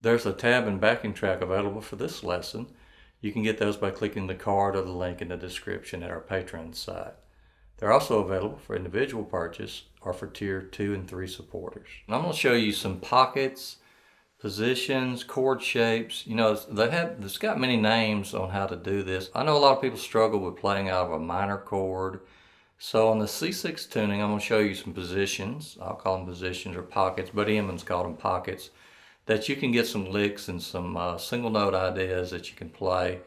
There's a tab and backing track available for this lesson. You can get those by clicking the card or the link in the description at our Patreon site. They're also available for individual purchase or for tier 2 and 3 supporters. And I'm going to show you some pockets, positions, chord shapes. You know, it's got many names on how to do this. I know a lot of people struggle with playing out of a minor chord. So on the C6 tuning, I'm going to show you some positions. I'll call them positions or pockets, but Emmons called them pockets, that you can get some licks and some single note ideas that you can play.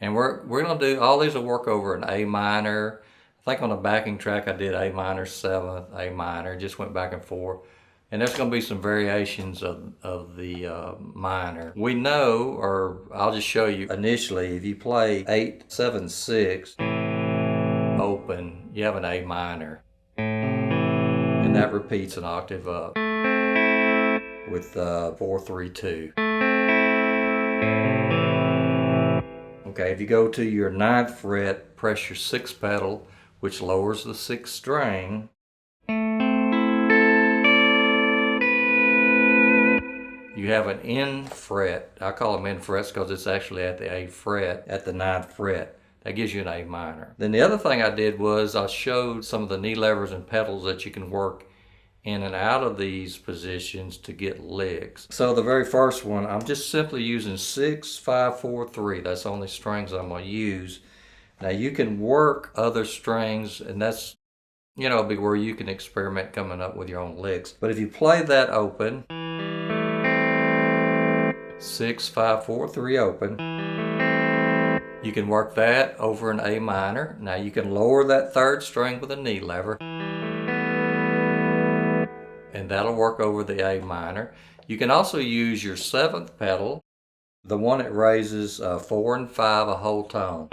And we're going to do, all these will work over an A minor. I think on the backing track I did A minor 7th, A minor, just went back and forth. And there's going to be some variations of the minor. We know, or I'll just show you initially, if you play 8, 7, 6, open, you have an A minor. And that repeats an octave up with 4, 3, 2. Okay, if you go to your 9th fret, press your 6th pedal, which lowers the 6th string. You have an end fret. I call them end frets because it's actually at the 8th fret, at the 9th fret. That gives you an A minor. Then the other thing I did was I showed some of the knee levers and pedals that you can work in and out of these positions to get licks. So the very first one, I'm just simply using 6, 5, 4, 3. That's the only strings I'm going to use. Now you can work other strings, and that's, you know, be where you can experiment coming up with your own licks. But if you play that open, 6, 5, 4, 3 open, you can work that over an A minor. Now you can lower that 3rd string with a knee lever, and that'll work over the A minor. You can also use your 7th pedal, the one that raises 4 and 5 a whole tone.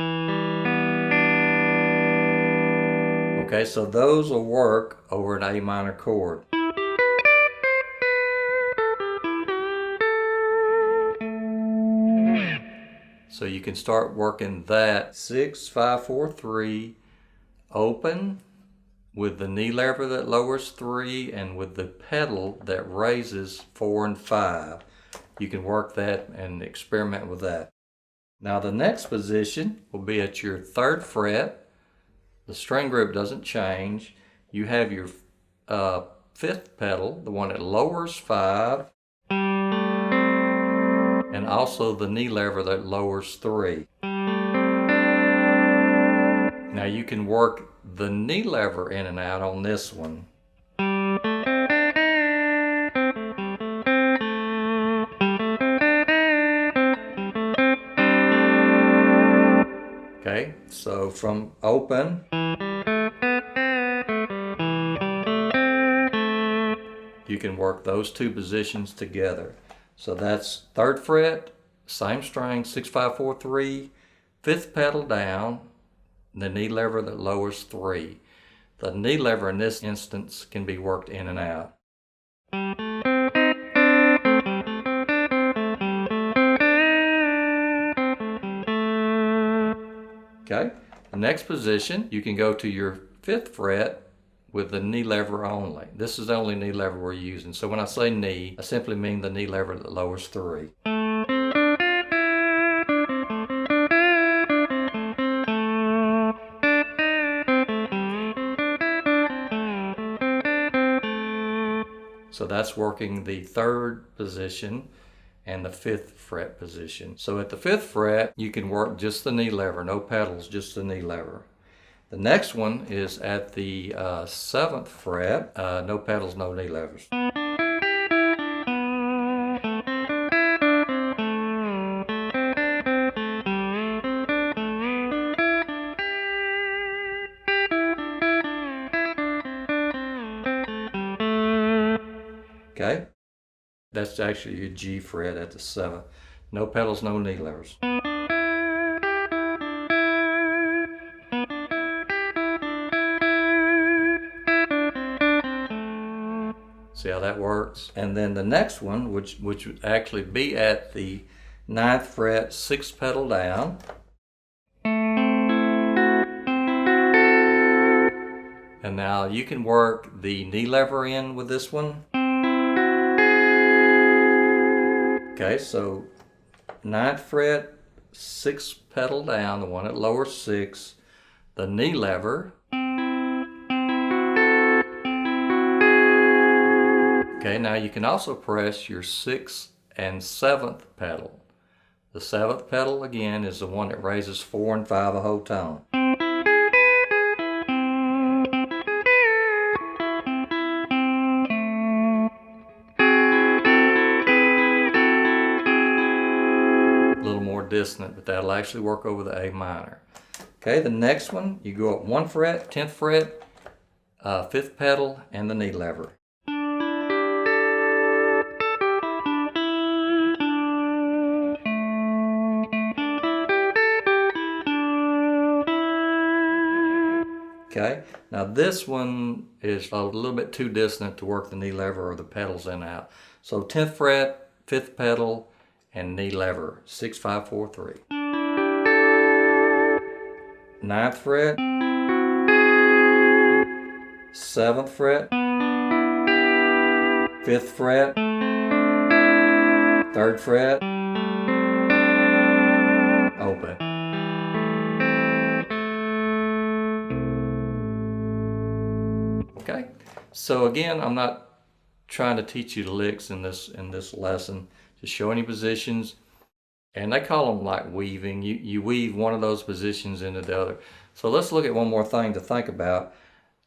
Okay, so those will work over an A minor chord. So you can start working that 6, 5, 4, 3, open with the knee lever that lowers 3 and with the pedal that raises 4 and 5. You can work that and experiment with that. Now the next position will be at your 3rd fret. The string group doesn't change. You have your 5th pedal, the one that lowers 5, and also the knee lever that lowers 3. Now you can work the knee lever in and out on this one. Okay, so from open, you can work those two positions together. So that's 3rd fret, same string, 6, 5, 4, 3, 5th pedal down, the knee lever that lowers 3. The knee lever in this instance can be worked in and out. Okay, the next position, you can go to your 5th fret with the knee lever only. This is the only knee lever we're using. So when I say knee, I simply mean the knee lever that lowers 3. So that's working the 3rd position and the 5th fret position. So at the 5th fret, you can work just the knee lever, no pedals, just the knee lever. The next one is at the 7th fret, no pedals, no knee levers. Okay, that's actually your G fret at the 7th. No pedals, no knee levers. See how that works? And then the next one, which would actually be at the 9th fret, 6th pedal down. And now you can work the knee lever in with this one. Okay, so 9th fret, 6th pedal down, the one at lower 6, the knee lever. Okay, now you can also press your 6th and 7th pedal. The 7th pedal again is the one that raises 4 and 5 a whole tone. A little more dissonant, but that'll actually work over the A minor. Okay, the next one, you go up 1 fret, 10th fret, 5th pedal, and the knee lever. Okay, now this one is a little bit too dissonant to work the knee lever or the pedals in and out. So 10th fret, 5th pedal, and knee lever, 6, 5, 4, 3. 9th fret, 7th fret, 5th fret, 3rd fret, open. Okay, so again, I'm not trying to teach you the licks in this lesson, just showing you positions, and they call them like weaving. You weave one of those positions into the other. So let's look at one more thing to think about.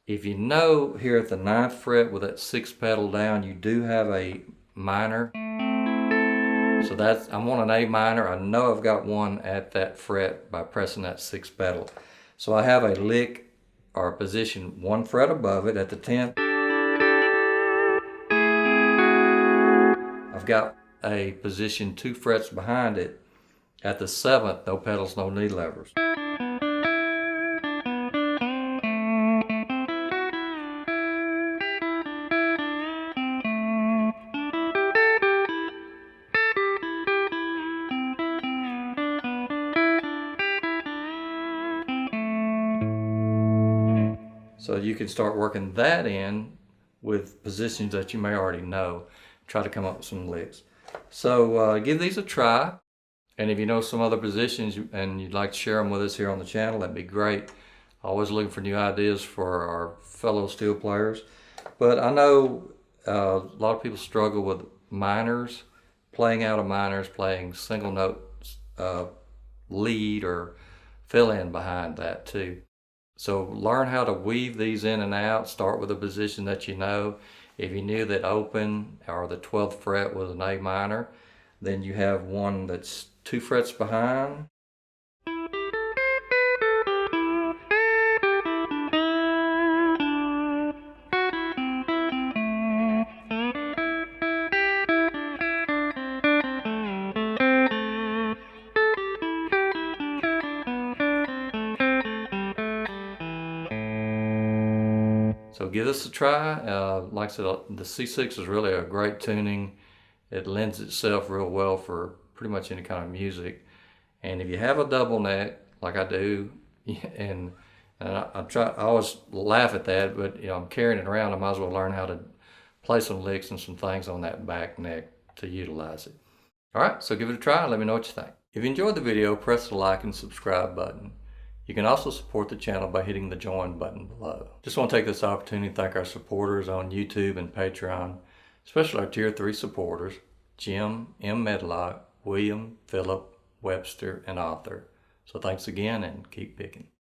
If you know here at the 9th fret with that 6th pedal down, you do have a minor. So I'm on an A minor. I know I've got one at that fret by pressing that 6th pedal. So I have a lick or a position 1 fret above it at the 10th. I've got a position 2 frets behind it at the 7th, no pedals, no knee levers. So you can start working that in with positions that you may already know. Try to come up with some licks. So give these a try. And if you know some other positions and you'd like to share them with us here on the channel, that'd be great. Always looking for new ideas for our fellow steel players. But I know a lot of people struggle with minors, playing out of minors, playing single note lead or fill in behind that too. So learn how to weave these in and out. Start with a position that you know. If you knew that open or the 12th fret was an A minor, then you have one that's 2 frets behind. So give this a try. Like I said, the C6 is really a great tuning. It lends itself real well for pretty much any kind of music. And if you have a double neck, like I do, and I always laugh at that, but I'm carrying it around, I might as well learn how to play some licks and some things on that back neck to utilize it. All right, so give it a try and let me know what you think. If you enjoyed the video, press the like and subscribe button. You can also support the channel by hitting the join button below. Just want to take this opportunity to thank our supporters on YouTube and Patreon, especially our Tier 3 supporters, Jim, M. Medlock, William, Philip, Webster, and Arthur. So thanks again and keep picking.